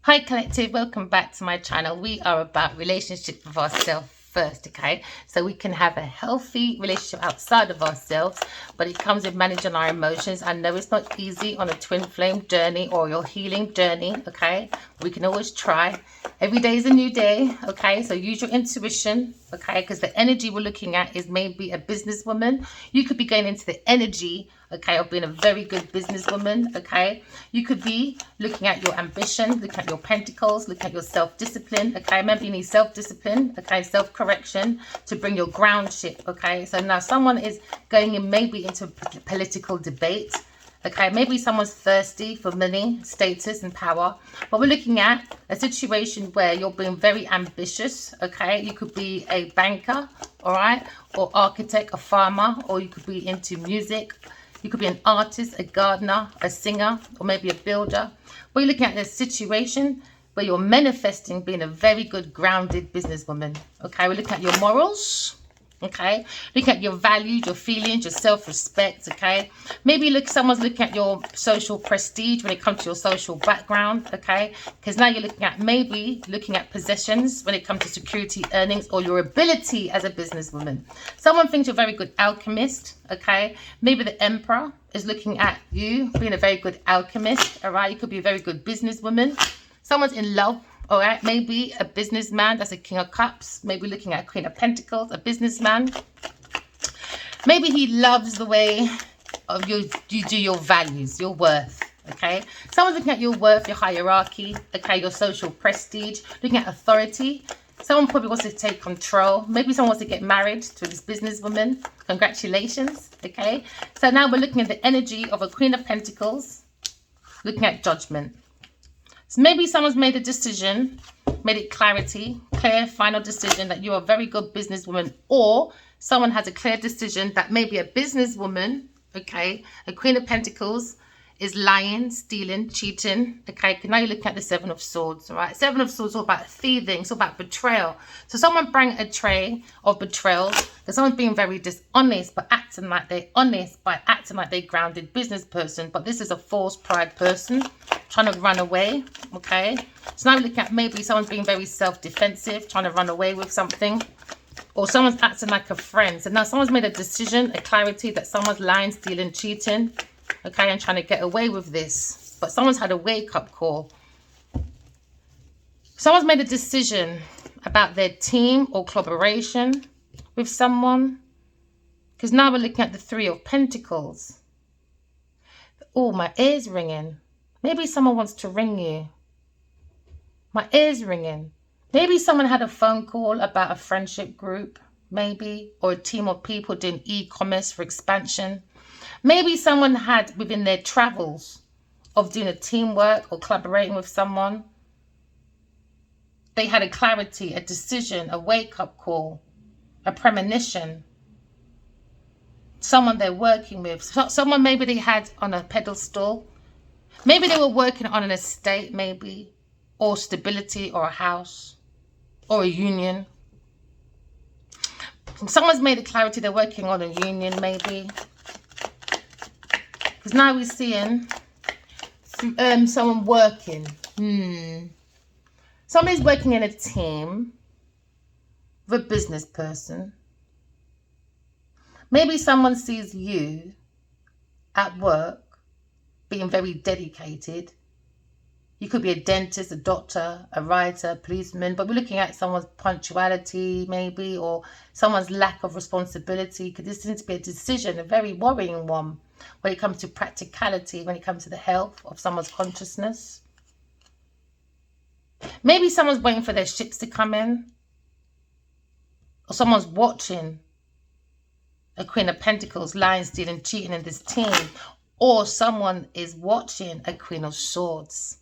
Hi collective, welcome back to my channel. We are about relationships with ourselves first, okay? So we can have a healthy relationship outside of ourselves, but it comes with managing our emotions. I know it's not easy on a twin flame journey or your healing journey, okay? We can always try. Every day is a new day, okay? So use your intuition, okay? Because the energy we're looking at is maybe a businesswoman. You could be going into the energy, okay, of being a very good businesswoman, okay? You could be looking at your ambition, looking at your pentacles, looking at your self-discipline, okay? Remember, you need self-discipline, okay? Self-correction to bring your groundship, okay? So now someone is going in maybe into a political debate, okay? Maybe someone's thirsty for money, status, and power. But we're looking at a situation where you're being very ambitious, okay? You could be a banker, all right? Or architect, a farmer, or you could be into music. You could be an artist, a gardener, a singer, or maybe a builder. We're looking at a situation where you're manifesting being a very good, grounded businesswoman. Okay, we're looking at your morals. Okay, look at your values, your feelings, your self-respect. Okay, maybe someone's looking at your social prestige when it comes to your social background. Okay, because now you're looking at possessions when it comes to security, earnings, or your ability as a businesswoman. Someone thinks you're a very good alchemist. Okay, maybe the emperor is looking at you being a very good alchemist. All right, you could be a very good businesswoman. Someone's in love. All right, maybe a businessman, that's a King of Cups. Maybe looking at Queen of Pentacles, a businessman. Maybe he loves the way of you do your values, your worth, okay? Someone's looking at your worth, your hierarchy, okay, your social prestige, looking at authority. Someone probably wants to take control. Maybe someone wants to get married to this businesswoman. Congratulations, okay? So now we're looking at the energy of a Queen of Pentacles, looking at judgment. So maybe someone's made a decision, made it clear, final decision that you're a very good businesswoman, or someone has a clear decision that maybe a businesswoman, okay, a Queen of Pentacles, is lying, stealing, cheating, okay? Now you're looking at the Seven of Swords, all right? Seven of Swords is all about thieving, it's all about betrayal. So someone bring a tray of betrayal, because someone's being very dishonest, but acting like they're honest, by acting like they're a grounded business person. But this is a false pride person trying to run away, okay? So now we're looking at maybe someone's being very self-defensive, trying to run away with something. Or someone's acting like a friend. So now someone's made a decision, a clarity that someone's lying, stealing, cheating, okay, and trying to get away with this. But someone's had a wake-up call. Someone's made a decision about their team or collaboration with someone. Because now we're looking at the Three of Pentacles. Oh, my ear's ringing. Maybe someone wants to ring you. My ear's ringing. Maybe someone had a phone call about a friendship group, maybe, or a team of people doing e-commerce for expansion. Maybe someone had within their travels of doing a teamwork or collaborating with someone. They had a clarity, a decision, a wake-up call, a premonition. Someone they're working with. Someone maybe they had on a pedestal. Maybe they were working on an estate, maybe, or stability, or a house, or a union. Someone's made a clarity they're working on a union, maybe. Because now we're seeing someone working. Somebody's working in a team with a business person. Maybe someone sees you at work being very dedicated. You could be a dentist, a doctor, a writer, a policeman, but we're looking at someone's punctuality maybe, or someone's lack of responsibility, because this seems to be a decision, a very worrying one, when it comes to practicality, when it comes to the health of someone's consciousness. Maybe someone's waiting for their ships to come in, or someone's watching a Queen of Pentacles lying, stealing, cheating in this team, or someone is watching a Queen of Swords.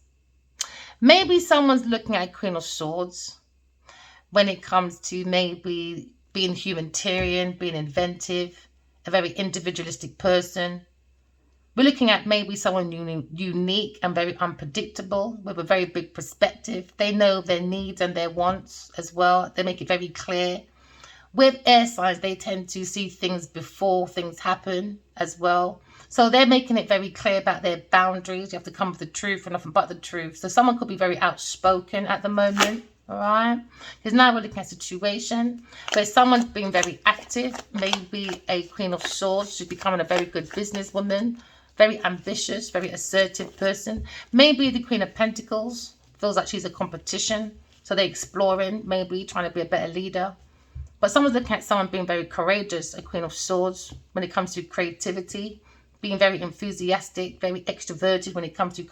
Maybe someone's looking at a Queen of Swords when it comes to maybe being humanitarian, being inventive, a very individualistic person. We're looking at maybe someone unique and very unpredictable with a very big perspective. They know their needs and their wants as well. They make it very clear. With air signs, they tend to see things before things happen as well. So they're making it very clear about their boundaries. You have to come with the truth and nothing but the truth. So someone could be very outspoken at the moment. All right. Because now we're looking at a situation where someone's being very active. Maybe a Queen of Swords. She's becoming a very good businesswoman. Very ambitious, very assertive person. Maybe the Queen of Pentacles feels like she's a competition. So they're exploring, maybe trying to be a better leader. But someone's looking at someone being very courageous, a Queen of Swords, when it comes to creativity. Being very enthusiastic, very extroverted when it comes to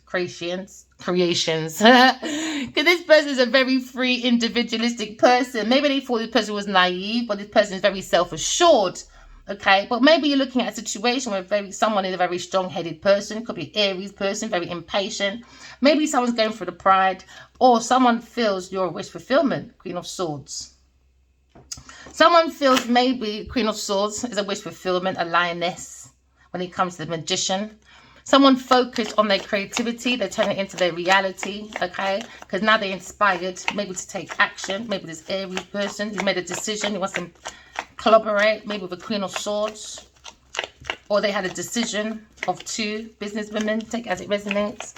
creations. Because this person is a very free, individualistic person. Maybe they thought this person was naive, but this person is very self-assured. Okay, but maybe you're looking at a situation where someone is a very strong-headed person. Could be an Aries person, very impatient. Maybe someone's going for the pride, or someone feels you're a wish fulfillment, Queen of Swords. Someone feels maybe Queen of Swords is a wish fulfillment, a lioness. When it comes to the Magician, someone focused on their creativity, they turn it into their reality, okay? Because now they're inspired, maybe to take action. Maybe this Aries person who made a decision, who wants to collaborate, maybe with a Queen of Swords, or they had a decision of two businesswomen. Take it as it resonates.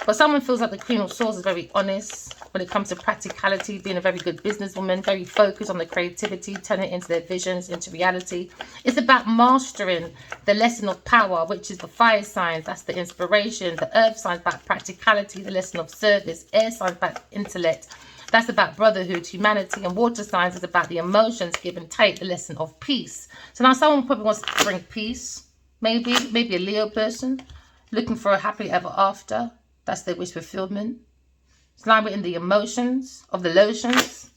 But someone feels like the Queen of Swords is very honest when it comes to practicality, being a very good businesswoman, very focused on the creativity, turning it into their visions, into reality. It's about mastering the lesson of power, which is the fire signs. That's the inspiration. The earth signs about practicality, the lesson of service. Air signs about intellect. That's about brotherhood, humanity. And water signs is about the emotions, give and take, the lesson of peace. So now someone probably wants to bring peace. Maybe a Leo person looking for a happily ever after. That's their wish fulfillment. It's now we're in the emotions of the lotions,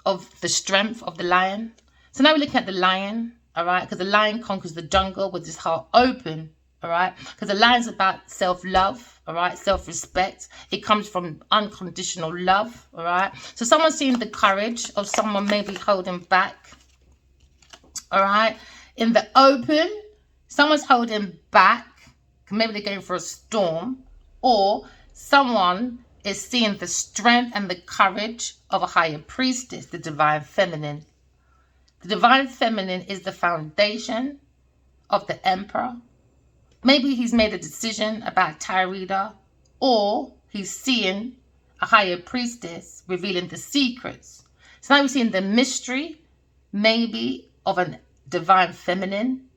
of the strength of the lion. So now we're looking at the lion, all right? Because the lion conquers the jungle with his heart open, all right? Because the lion's about self-love, all right? Self-respect. It comes from unconditional love, all right? So someone's seeing the courage of someone maybe holding back, all right? In the open, someone's holding back. Maybe they're going for a storm. Or someone is seeing the strength and the courage of a higher priestess, the divine feminine. The divine feminine is the foundation of the emperor. Maybe he's made a decision about tarot reader, or he's seeing a higher priestess revealing the secrets. So now we're seeing the mystery, maybe, of a divine feminine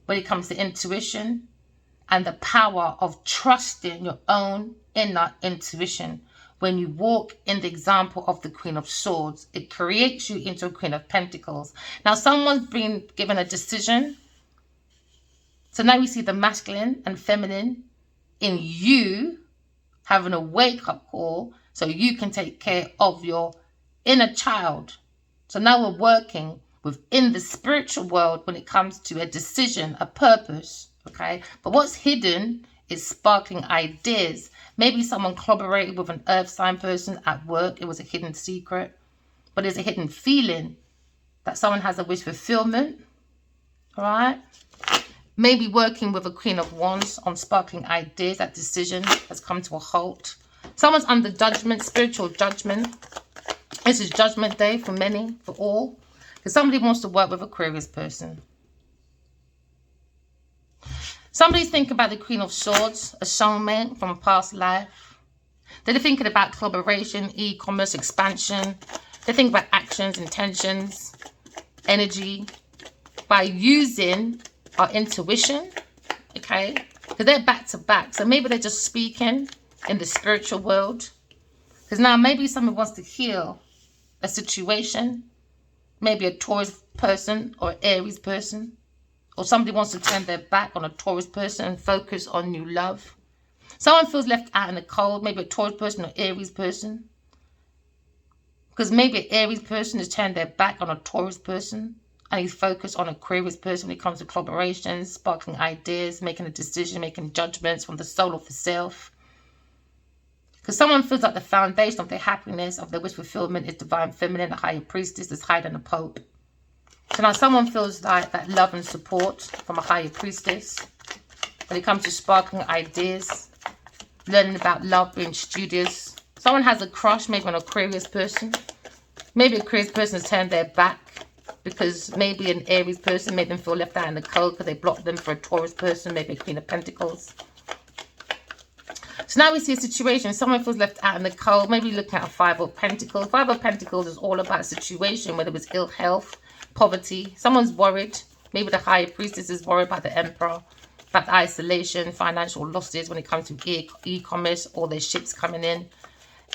when it comes to intuition, and the power of trusting your own inner intuition. When you walk in the example of the Queen of Swords, it creates you into a Queen of Pentacles. Now, someone's been given a decision. So now we see the masculine and feminine in you having a wake-up call so you can take care of your inner child. So now we're working within the spiritual world when it comes to a decision, a purpose. Okay, but what's hidden is sparkling ideas. Maybe someone collaborated with an earth sign person at work. It was a hidden secret, but there's a hidden feeling that someone has a wish fulfillment. All right, maybe working with a Queen of Wands on sparkling ideas. That decision has come to a halt. Someone's under judgment, spiritual judgment. This is judgment day for many, for all, because somebody wants to work with an Aquarius person. Somebody's thinking about the Queen of Swords, a soulmate from a past life. They're thinking about collaboration, e-commerce, expansion. They're thinking about actions, intentions, energy, by using our intuition, okay? Because they're back to back. So maybe they're just speaking in the spiritual world. Because now maybe someone wants to heal a situation. Maybe a Taurus person or Aries person. Or somebody wants to turn their back on a Taurus person and focus on new love. Someone feels left out in the cold. Maybe a Taurus person or Aries person. Because maybe an Aries person has turned their back on a Taurus person. And he's focused on an Aquarius person when it comes to collaborations, sparkling ideas, making a decision, making judgments from the soul of the self. Because someone feels like the foundation of their happiness, of their wish fulfillment is divine feminine, a higher priestess is higher than a pope. So now someone feels like that love and support from a higher priestess. When it comes to sparkling ideas, learning about love, being studious. Someone has a crush, maybe on an Aquarius person. Maybe an Aquarius person has turned their back because maybe an Aries person made them feel left out in the cold because they blocked them for a Taurus person, maybe a Queen of Pentacles. So now we see a situation, someone feels left out in the cold, maybe looking at a Five of Pentacles. Five of Pentacles is all about a situation, whether it was ill health, poverty. Someone's worried. Maybe the High Priestess is worried about the Emperor, about the isolation, financial losses when it comes to e-commerce or their ships coming in.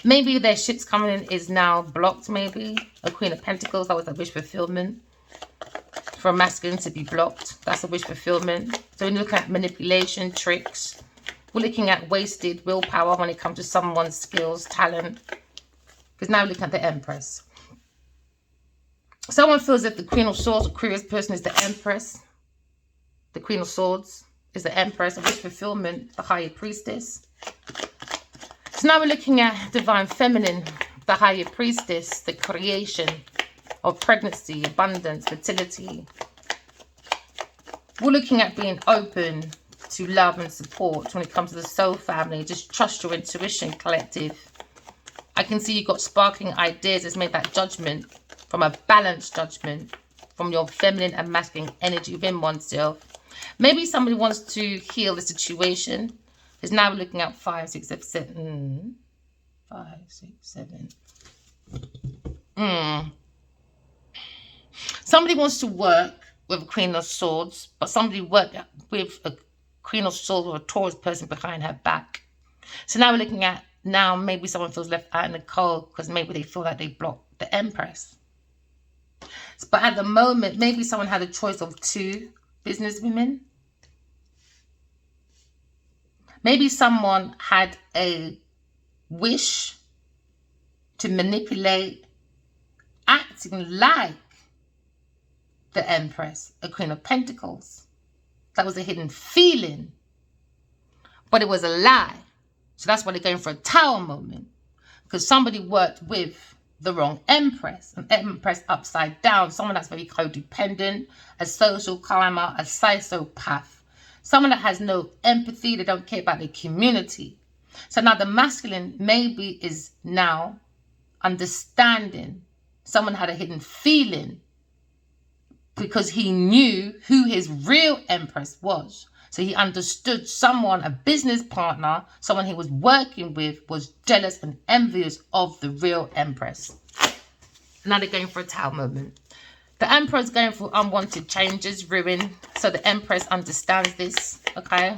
Maybe their ships coming in is now blocked, maybe. A Queen of Pentacles, that was a wish fulfillment. For a masculine to be blocked, that's a wish fulfillment. So when you look at manipulation, tricks, we're looking at wasted willpower when it comes to someone's skills, talent. Because now we're looking at the Empress. Someone feels that the Queen of Swords, Aquarius person, is the Empress. The Queen of Swords is the Empress, a wish fulfillment, the Higher Priestess. So now we're looking at Divine Feminine, the Higher Priestess, the creation of pregnancy, abundance, fertility. We're looking at being open to love and support when it comes to the soul family. Just trust your intuition, collective. I can see you've got sparkling ideas. It's made that judgment from a balanced judgment from your feminine and masculine energy within oneself. Maybe somebody wants to heal the situation. Because now we're looking at 5, 6, 7. 5, 6, 7. Somebody wants to work with a Queen of Swords, but somebody worked with a Queen of Swords or a Taurus person behind her back. So now we're looking at, now maybe someone feels left out in the cold because maybe they feel like they blocked the Empress. But at the moment, maybe someone had a choice of 2 business women. Maybe someone had a wish to manipulate, acting like the Empress, a Queen of Pentacles. That was a hidden feeling, but it was a lie. So that's why they're going for a Tower moment, because somebody worked with the wrong Empress, an Empress upside down, someone that's very codependent, a social climber, a psychopath. Someone that has no empathy, they don't care about the community. So now the masculine maybe is now understanding. Someone had a hidden feeling because he knew who his real Empress was. So he understood someone, a business partner, someone he was working with, was jealous and envious of the real Empress. Now they're going for a Tower moment. The Emperor is going through unwanted changes, ruin. So the Empress understands this, okay?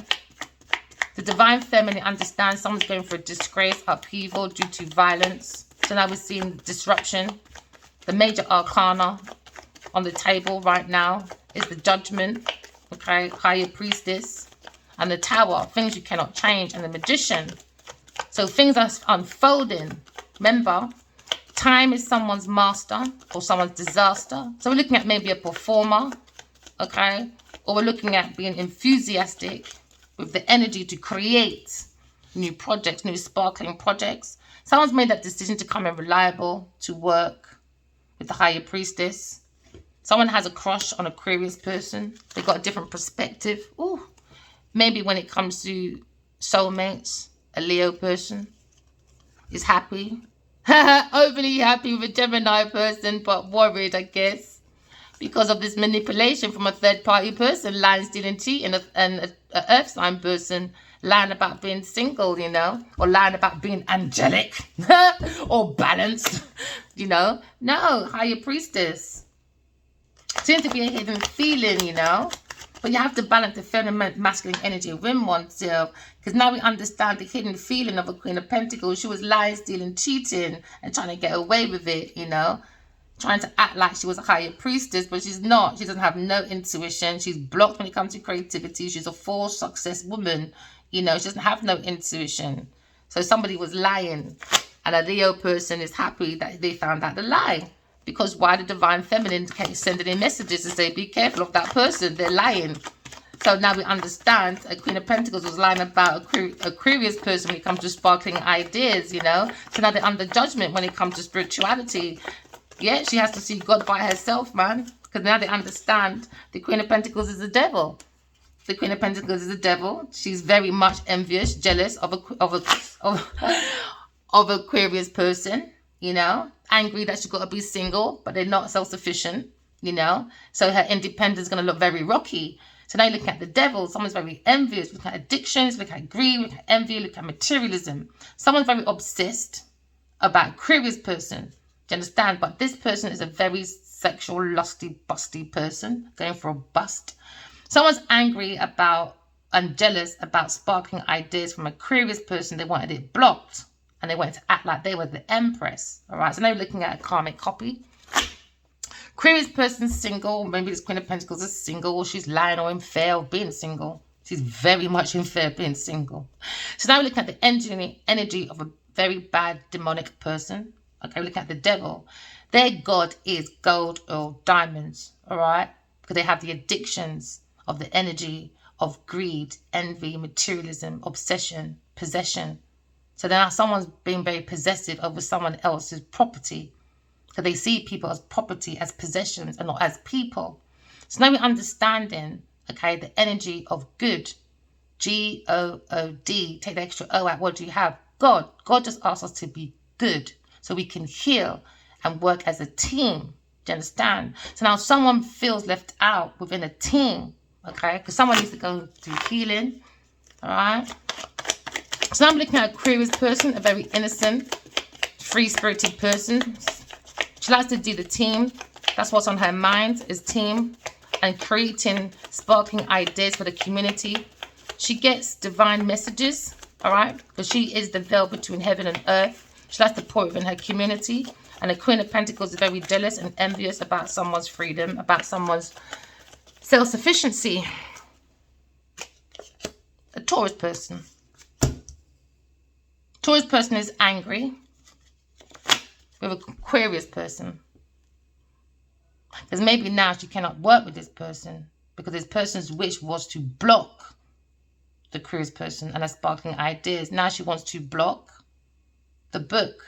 The Divine Feminine understands someone's going for a disgrace, upheaval due to violence. So now we're seeing disruption. The Major Arcana on the table right now is the Judgment, okay? Higher Priestess. And the Tower, things you cannot change. And the Magician. So things are unfolding. Remember, time is someone's master or someone's disaster. So we're looking at maybe a performer, okay? Or we're looking at being enthusiastic with the energy to create new projects, new sparkling projects. Someone's made that decision to come in reliable, to work with the Higher Priestess. Someone has a crush on an Aquarius person. They've got a different perspective. Ooh, maybe when it comes to soulmates, a Leo person is happy. Overly happy with a Gemini person, but worried, I guess, because of this manipulation from a third-party person, lying, stealing, cheating, and an earth sign person lying about being single, you know, or lying about being angelic or balanced, you know. No, Higher Priestess. Seems to be a hidden feeling, you know. But you have to balance the feminine masculine energy within oneself, because now we understand the hidden feeling of a Queen of Pentacles. She was lying, stealing, cheating, and trying to get away with it, you know. Trying to act like she was a Higher Priestess, but she's not. She doesn't have no intuition. She's blocked when it comes to creativity. She's a false success woman, you know. She doesn't have no intuition. So somebody was lying, and a Leo person is happy that they found out the lie. Because why the Divine Feminine kept sending in messages to say, be careful of that person, they're lying. So now we understand a Queen of Pentacles was lying about Aquarius person when it comes to sparkling ideas, you know. So now they're under judgment when it comes to spirituality. Yeah, she has to see God by herself, man. Because now they understand the Queen of Pentacles is the devil. The Queen of Pentacles is the devil. She's very much envious, jealous of Aquarius person, you know. Angry that she's got to be single, but they're not self-sufficient. you know. So her independence is going to look very rocky. So now you look at the devil. Someone's very envious. Look at addictions. Look at greed. Look at envy. Look at materialism. Someone's very obsessed about Aquarius person. Do you understand? But this person is a very sexual, lusty, busty person going for a bust. Someone's angry about and jealous about sparking ideas from a Aquarius person. They wanted it blocked and they wanted to act like they were the empress. All right. So now you're looking at a karmic copy. Aquarius person's single. Maybe this Queen of Pentacles is single, or she's lying or in fear of being single. She's very much in fear of being single. So now we're looking at the energy of a very bad demonic person. Okay, we're looking at the devil. Their god is gold or diamonds. All right, because they have the addictions of the energy of greed, envy, materialism, obsession, possession. So now someone's being very possessive over someone else's property. Because they see people as property, as possessions, and not as people. So now we're understanding, okay, the energy of good. G-O-O-D. Take the extra O out. What do you have? God. God just asks us to be good so we can heal and work as a team. Do you understand? So now someone feels left out within a team, okay? Because someone needs to go through healing, all right? So now I'm looking at a Aquarius person, a very innocent, free-spirited person. She likes to do the team. That's what's on her mind, is team and creating, sparking ideas for the community. She gets divine messages, all right? Because she is the veil between heaven and earth. She likes to pour it in her community. And the Queen of Pentacles is very jealous and envious about someone's freedom, about someone's self-sufficiency. A Taurus person. Taurus person is angry with an Aquarius person. Because maybe now she cannot work with this person because this person's wish was to block the Aquarius person and her sparkling ideas. Now she wants to block the book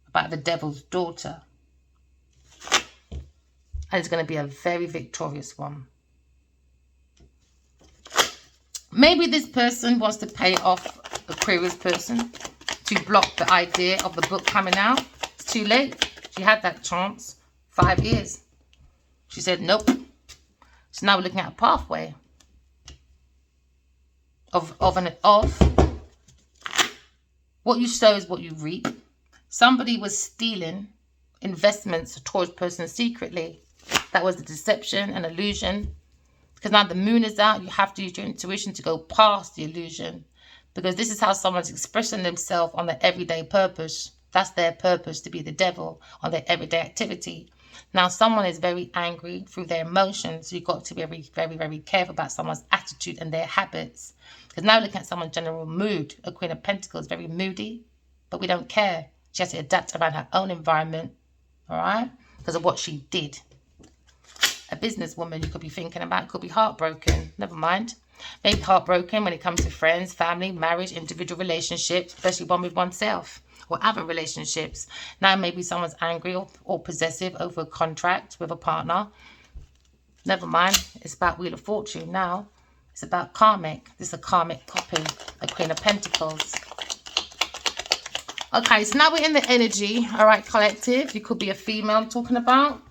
about the devil's daughter. And it's going to be a very victorious one. Maybe this person wants to pay off the Aquarius person to block the idea of the book coming out. It's too late. She had that chance 5 years. She said nope. So now we're looking at a pathway of what you sow is what you reap. Somebody was stealing investments, a Taurus person, secretly. That was the deception and illusion. Because now the moon is out, you have to use your intuition to go past the illusion. Because this is how someone's expressing themselves on their everyday purpose. That's their purpose, to be the devil on their everyday activity. Now, someone is very angry through their emotions. So you've got to be very, very, very careful about someone's attitude and their habits. Because now looking at someone's general mood, a Queen of Pentacles is very moody, but we don't care. She has to adapt around her own environment, all right, because of what she did. A businesswoman you could be thinking about could be heartbroken. Never mind. Maybe heartbroken when it comes to friends, family, marriage, individual relationships, especially one with oneself or other relationships. Now maybe someone's angry or possessive over a contract with a partner. Never mind. It's about Wheel of Fortune now. It's about karmic. This is a karmic copy, a Queen of Pentacles. Okay, so now we're in the energy, all right, collective. You could be a female I'm talking about.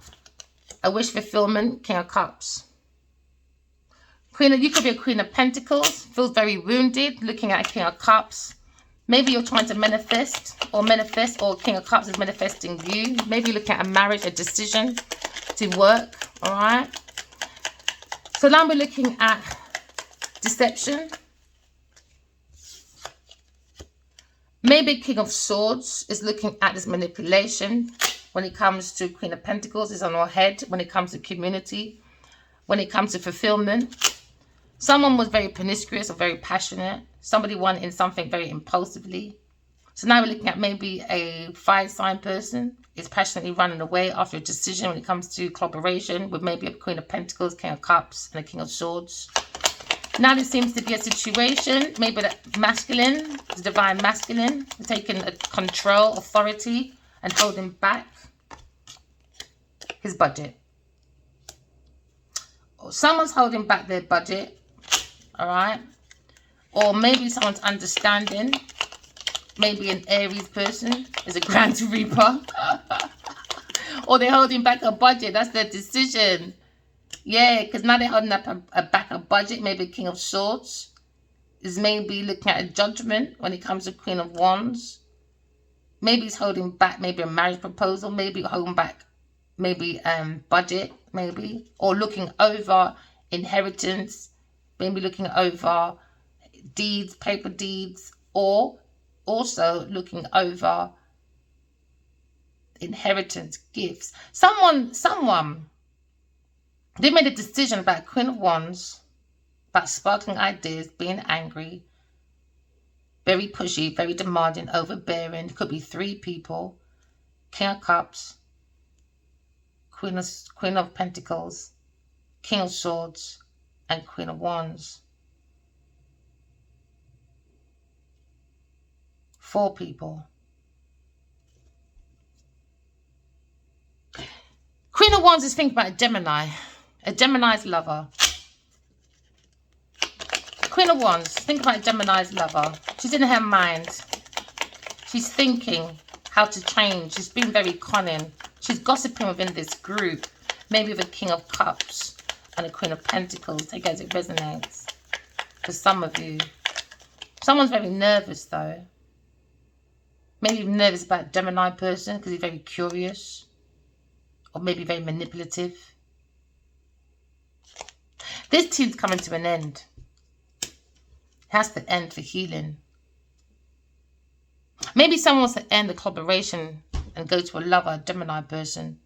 A wish fulfillment, King of Cups. You could be a Queen of Pentacles, feels very wounded, looking at a King of Cups. Maybe you're trying to manifest, or King of Cups is manifesting you. Maybe you're looking at a marriage, a decision to work, all right? So now we're looking at deception. Maybe King of Swords is looking at this manipulation. When it comes to Queen of Pentacles, it's on our head. When it comes to community, when it comes to fulfillment. Someone was very promiscuous or very passionate. Somebody wanted something very impulsively. So now we're looking at maybe a fire sign person is passionately running away after a decision when it comes to collaboration with maybe a Queen of Pentacles, King of Cups, and a King of Swords. Now there seems to be a situation, maybe the masculine, the divine masculine, taking a control, authority, and holding back his budget. Or someone's holding back their budget, all right? Or maybe someone's understanding. Maybe an Aries person is a Grand Reaper. Or they're holding back a budget. That's their decision. Yeah, because now they're holding up back a budget. Maybe King of Swords is maybe looking at a judgment when it comes to Queen of Wands. Maybe he's holding back maybe a marriage proposal. Maybe holding back maybe budget, maybe. Or looking over inheritance. Maybe looking over deeds, paper deeds. Or also looking over inheritance, gifts. Someone, they made a decision about Queen of Wands, about sparkling ideas, being angry, very pushy, very demanding, overbearing. It could be 3 people. King of Cups, Queen of Pentacles, King of Swords, and Queen of Wands. 4 people. Queen of Wands is thinking about a Gemini's lover. Queen of Wands, think about Gemini's lover. She's in her mind. She's thinking how to change. She's being very cunning. She's gossiping within this group. Maybe with a King of Cups and a Queen of Pentacles. Take it as it resonates. For some of you. Someone's very nervous though. Maybe nervous about a Gemini person because he's very curious. Or maybe very manipulative. This team's coming to an end. It has to end for healing. Maybe someone wants to end the collaboration and go to a lover, a Gemini person.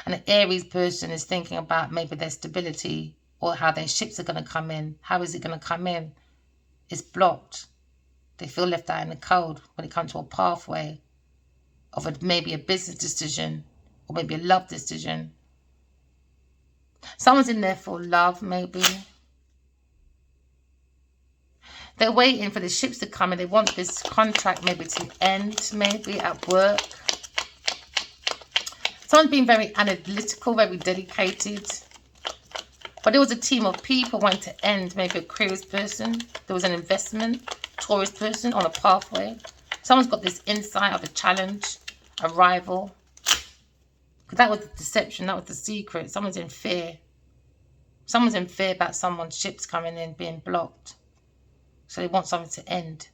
And an Aries person is thinking about maybe their stability or how their ships are going to come in. How is it going to come in? It's blocked. They feel left out in the cold when it comes to a pathway of maybe a business decision or maybe a love decision. Someone's in there for love, maybe. They're waiting for the ships to come and they want this contract maybe to end, maybe at work. Someone's being very analytical, very dedicated. But there was a team of people wanting to end, maybe a Aquarius person. There was an investment, Taurus person on a pathway. Someone's got this insight of a challenge, a rival. Because that was the deception, that was the secret. Someone's in fear. Someone's in fear about someone's ships coming in, being blocked. So they want something to end.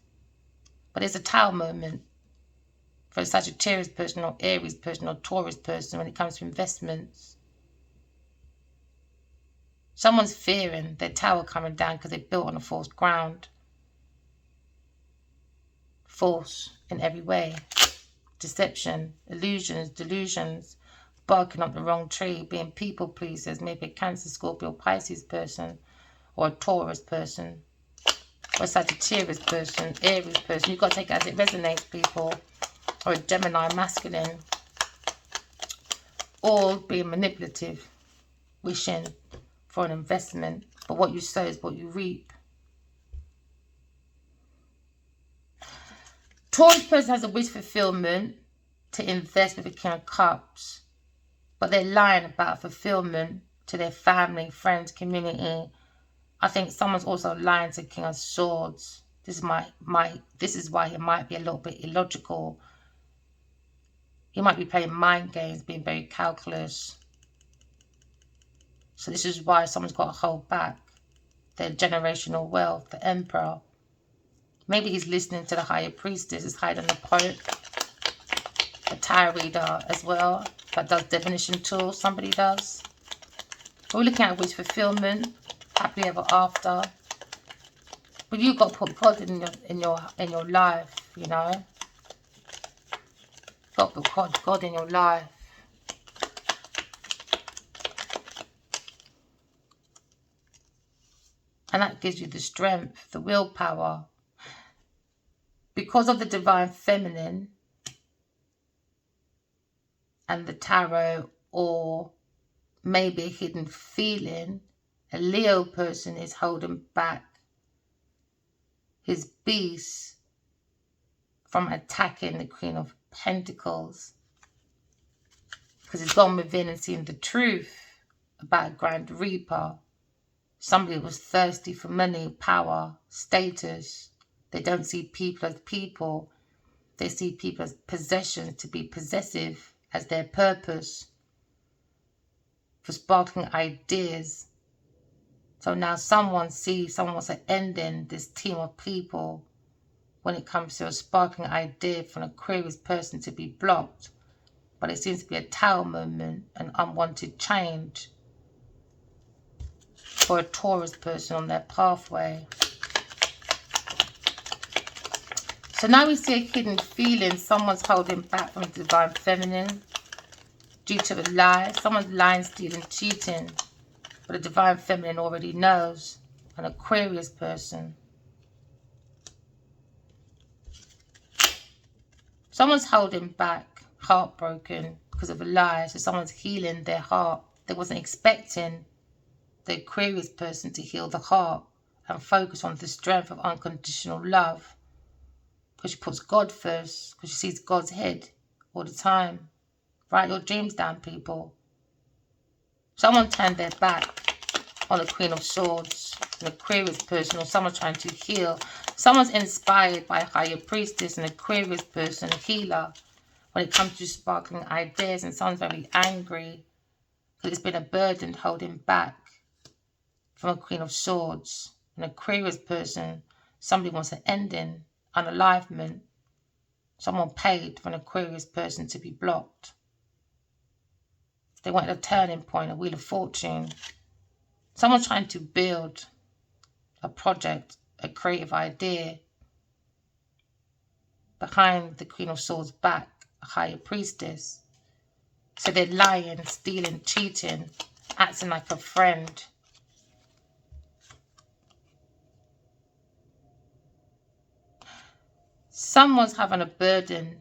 But there's a Tower moment for a Sagittarius person or Aries person or Taurus person when it comes to investments. Someone's fearing their tower coming down because they built on a false ground. False in every way. Deception, illusions, delusions, barking up the wrong tree, being people pleasers, maybe a Cancer, Scorpio, Pisces person, or a Taurus person, or a Sagittarius person, Aries person. You've got to take it as it resonates, people, or a Gemini masculine, all being manipulative, wishing for an investment, but what you sow is what you reap. Taurus person has a wish fulfillment to invest with a King of Cups, but they're lying about fulfillment to their family, friends, community. I think someone's also lying to King of Swords. This is why he might be a little bit illogical. He might be playing mind games, being very calculus. So this is why someone's got to hold back their generational wealth, the Emperor. Maybe he's listening to the Higher Priestess, is hiding the Pope, a tarot reader as well, that does divination tools, somebody does. We're looking at wish fulfillment, happily ever after. But you've got to put God in your life, you know. Got to put God in your life. And that gives you the strength, the willpower. Because of the divine feminine and the tarot, or maybe a hidden feeling, a Leo person is holding back his beast from attacking the Queen of Pentacles. Because he's gone within and seen the truth about Grand Reaper. Somebody was thirsty for money, power, status. They don't see people as people. They see people as possessions, to be possessive as their purpose for sparkling ideas. So now someone wants to end in this team of people when it comes to a sparkling idea for an Aquarius person to be blocked. But it seems to be a Tower moment, an unwanted change for a Taurus person on their pathway. So now we see a hidden feeling. Someone's holding back from the divine feminine due to a lie. Someone's lying, stealing, cheating. But the divine feminine already knows. An Aquarius person. Someone's holding back, heartbroken because of a lie. So someone's healing their heart. They wasn't expecting the Aquarius person to heal the heart and focus on the strength of unconditional love. Because she puts God first. Because she sees God's head all the time. Write your dreams down, people. Someone turned their back on the Queen of Swords, an Aquarius person, or someone trying to heal. Someone's inspired by a higher priestess, an Aquarius person, a healer, when it comes to sparkling ideas, and someone's very angry because it's been a burden holding back from a Queen of Swords, an Aquarius person. Somebody wants an ending, unalivement. Someone paid for an Aquarius person to be blocked. They wanted a turning point, a wheel of fortune. Someone's trying to build a project, a creative idea. Behind the Queen of Swords' back, a higher priestess. So they're lying, stealing, cheating, acting like a friend. Someone's having a burden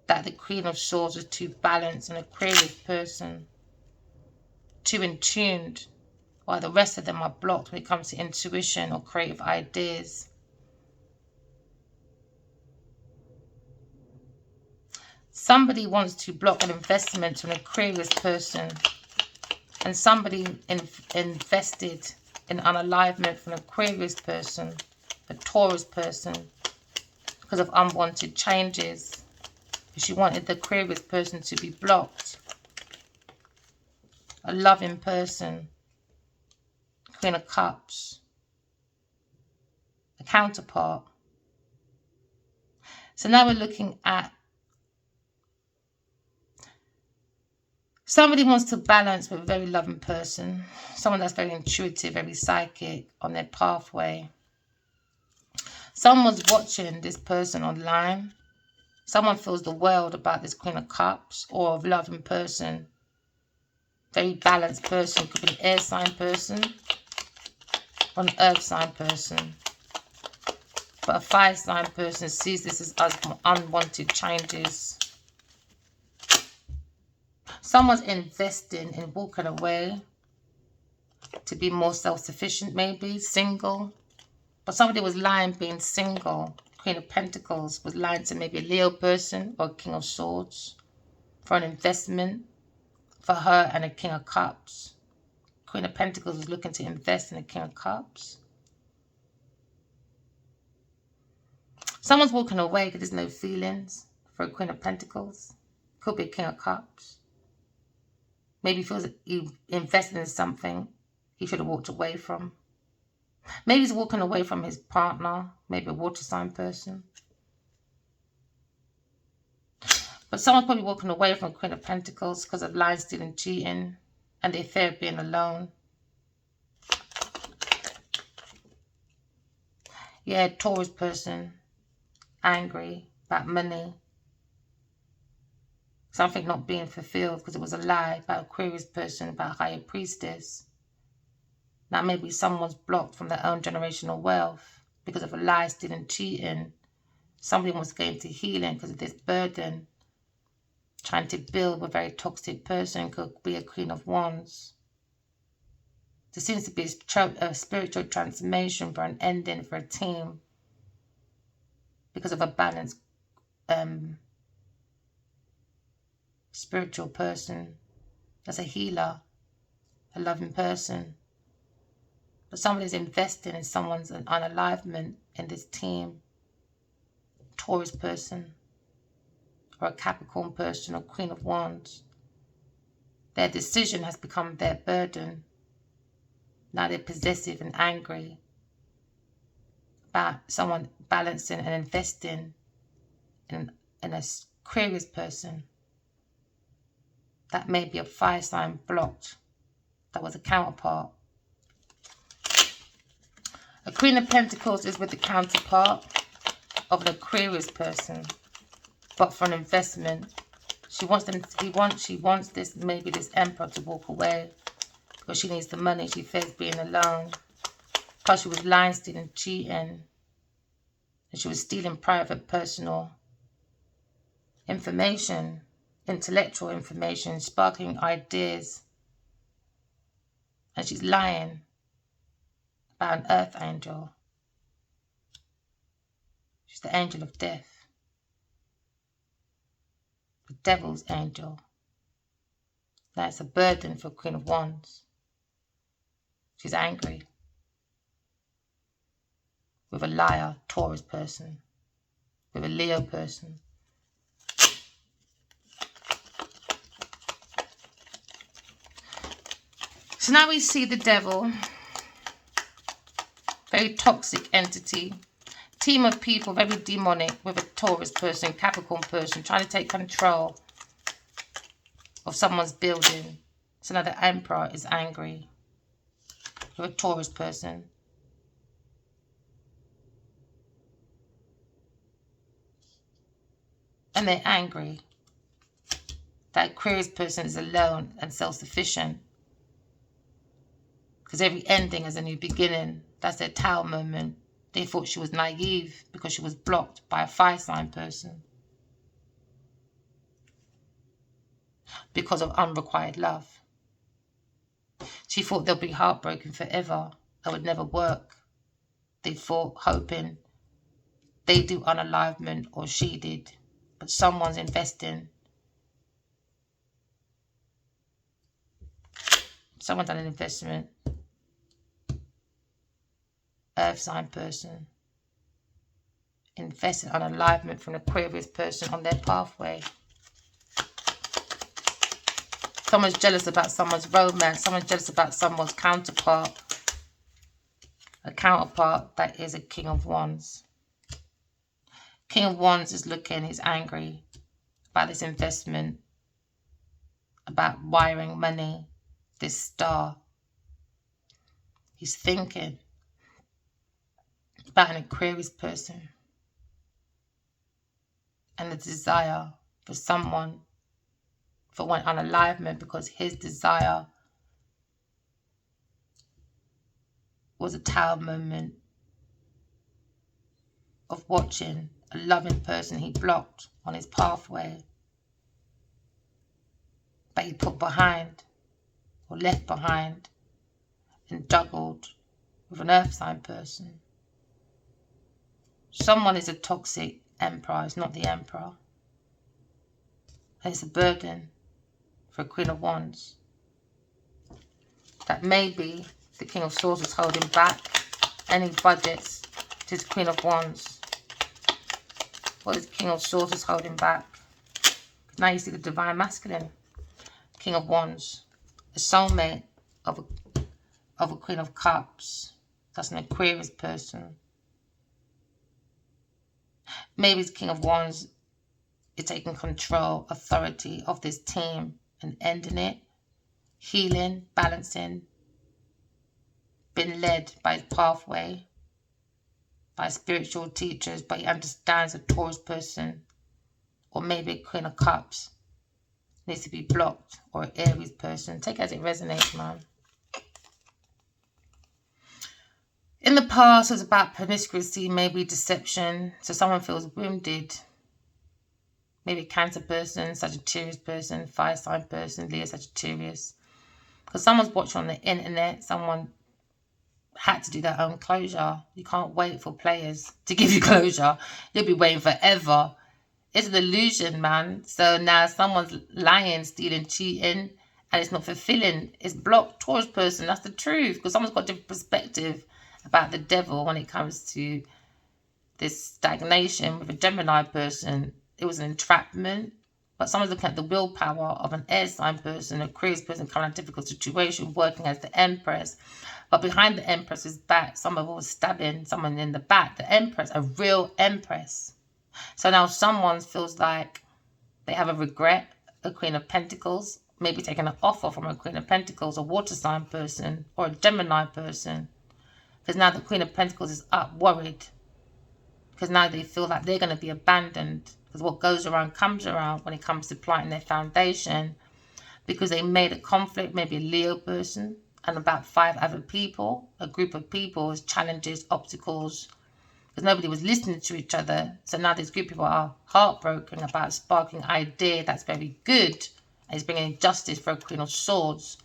that the Queen of Swords is too balanced, an Aquarius person, too in tuned, while the rest of them are blocked when it comes to intuition or creative ideas. Somebody wants to block an investment to an Aquarius person, and somebody invested in unalivement from an Aquarius person, a Taurus person, because of unwanted changes. She wanted the Aquarius person to be blocked. A loving person, Queen of Cups, a counterpart. So now we're looking at somebody wants to balance with a very loving person, someone that's very intuitive, very psychic on their pathway. Someone's watching this person online. Someone feels the world about this Queen of Cups or a loving person. Very balanced person. Could be an air sign person or an earth sign person. But a fire sign person sees this as unwanted changes. Someone's investing in walking away to be more self-sufficient, maybe single. But somebody was lying being single. Queen of Pentacles was lying to maybe a Leo person or a King of Swords for an investment for her and a King of Cups. Queen of Pentacles was looking to invest in a King of Cups. Someone's walking away because there's no feelings for a Queen of Pentacles. Could be a King of Cups. Maybe feels that he invested in something he should have walked away from. Maybe he's walking away from his partner, maybe a water sign person. But someone's probably walking away from Queen of Pentacles because of lying, stealing, cheating, and their fear of being alone. Yeah, Taurus person, angry about money. Something not being fulfilled because it was a lie about Aquarius person, about a higher priestess. Now maybe someone's blocked from their own generational wealth because of a lie, stealing, cheating. Somebody wants to go into healing because of this burden. Trying to build with a very toxic person, could be a Queen of Wands. There seems to be a spiritual transformation for an ending for a team because of a balanced spiritual person. That's a healer, a loving person. But somebody's investing in someone's unalivement in this team. Taurus person or a Capricorn person or Queen of Wands. Their decision has become their burden. Now they're possessive and angry about someone balancing and investing in a Aquarius person. That may be a fire sign blocked. That was a counterpart. A Queen of Pentacles is with the counterpart of an Aquarius person, but for an investment. She wants this, maybe this Emperor to walk away because she needs the money. She fears being alone. Plus she was lying, stealing, cheating. And she was stealing private, personal information, intellectual information, sparkling ideas. And she's lying about an earth angel. She's the angel of death. The devil's angel. That's a burden for Queen of Wands. She's angry with a liar, Taurus person, with a Leo person. So now we see the devil, very toxic entity, team of people, very demonic, with a Taurus person, Capricorn person, trying to take control of someone's building. So now the Emperor is angry with a Taurus person. And they're angry that Aquarius person is alone and self-sufficient. Because every ending is a new beginning. That's their Tower moment. They thought she was naive because she was blocked by a fire sign person. Because of unrequited love. She thought they'll be heartbroken forever. It would never work. They thought, hoping they do unalivement or she did. But someone's investing. Someone done an investment. Earth sign person. Invested unalivement from an Aquarius person on their pathway. Someone's jealous about someone's romance. Someone's jealous about someone's counterpart. A counterpart that is a King of Wands. King of Wands is looking, he's angry about this investment. About wiring money. This star. He's thinking about an Aquarius person. And the desire for someone for one unalivement because his desire was a Tower moment of watching a loving person he blocked on his pathway, but he put behind or left behind and juggled with an earth sign person. Someone is a toxic Emperor, it's not the Emperor. And it's a burden for a Queen of Wands. That maybe the King of Swords is holding back any budgets to the Queen of Wands. What is King of Swords is holding back? Now you see the Divine Masculine. King of Wands. A soulmate of a Queen of Cups. That's an Aquarius person. Maybe the King of Wands is taking control, authority of this team and ending it. Healing, balancing. Been led by his pathway. By spiritual teachers. But he understands a Taurus person. Or maybe a Queen of Cups. Needs to be blocked. Or an Aries person. Take it as it resonates, man. In the past, it was about promiscuity, maybe deception. So someone feels wounded. Maybe a Cancer person, Sagittarius person, fire sign person, Leo, Sagittarius. Because someone's watching on the internet. Someone had to do their own closure. You can't wait for players to give you closure. You'll be waiting forever. It's an illusion, man. So now someone's lying, stealing, cheating, and it's not fulfilling. It's blocked. Taurus person, that's the truth. Because someone's got a different perspective about the devil when it comes to this stagnation with a Gemini person. It was an entrapment. But someone's looking at the willpower of an air sign person, a Aquarius person coming out of a difficult situation, working as the Empress. But behind the Empress's back, someone was stabbing someone in the back. The Empress, a real Empress. So now someone feels like they have a regret, a Queen of Pentacles, maybe taking an offer from a Queen of Pentacles, a water sign person, or a Gemini person. Because now the Queen of Pentacles is up, worried. Because now they feel like they're going to be abandoned. Because what goes around comes around when it comes to planting their foundation. Because they made a conflict, maybe a Leo person, and about 5 other people, a group of people, as challenges, obstacles. Because nobody was listening to each other. So now this group of people are heartbroken about a sparking idea that's very good. And it's bringing justice for a Queen of Swords.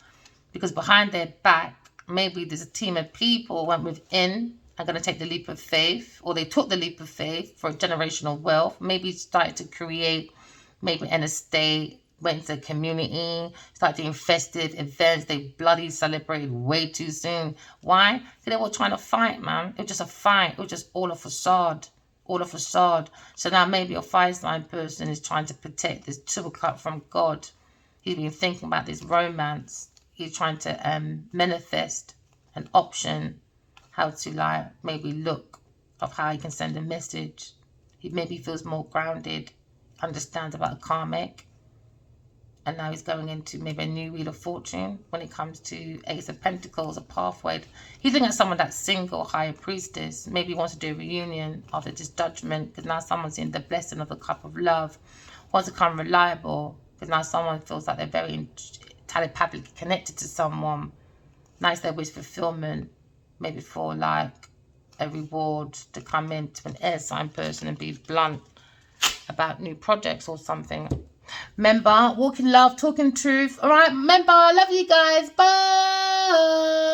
Because behind their back, maybe there's a team of people went within and going to take the leap of faith. Or they took the leap of faith for generational wealth. Maybe started to create maybe an estate, went into the community, started doing festive events. They bloody celebrated way too soon. Why? Because they were trying to fight, man. It was just a fight. It was just all a facade. All a facade. So now maybe a fire sign person is trying to protect this 2 o'clock from God. He's been thinking about this romance. He's trying to manifest an option, how to like maybe look of how he can send a message. He maybe feels more grounded, understands about karmic. And now he's going into maybe a new wheel of fortune when it comes to Ace of Pentacles, a pathway. He's looking at someone that's single, higher priestess. Maybe wants to do a reunion after this judgment because now someone's in the blessing of the cup of love. Wants to become reliable because now someone feels like they're very telepathically connected to someone. Now it's their wish fulfillment. Maybe for like a reward to come into an air sign person and be blunt about new projects or something. Remember, walking love, talking truth. All right, remember, I love you guys. Bye.